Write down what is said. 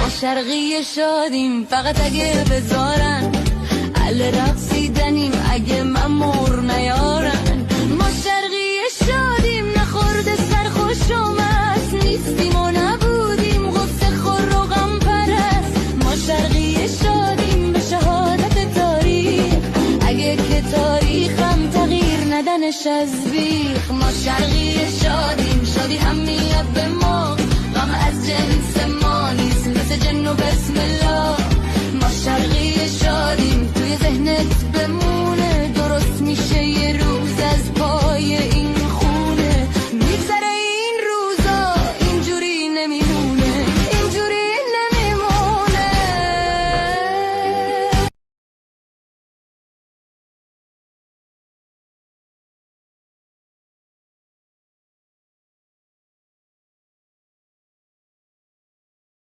شرقی شادیم فقط اگه بذارن، اهل رقصیدنیم اگه ممور نیارن. ما شرقی شادیم نخورده سرخوش و مست، نیستیم و نبودیم غصه خور و غم پرست. ما شرقی شادیم به شهادت تاریخ، اگه که تاریخم تغییر ندنش از بیخ. ما شرقی شادیم، شادی هم میاد به ما، غم از جنس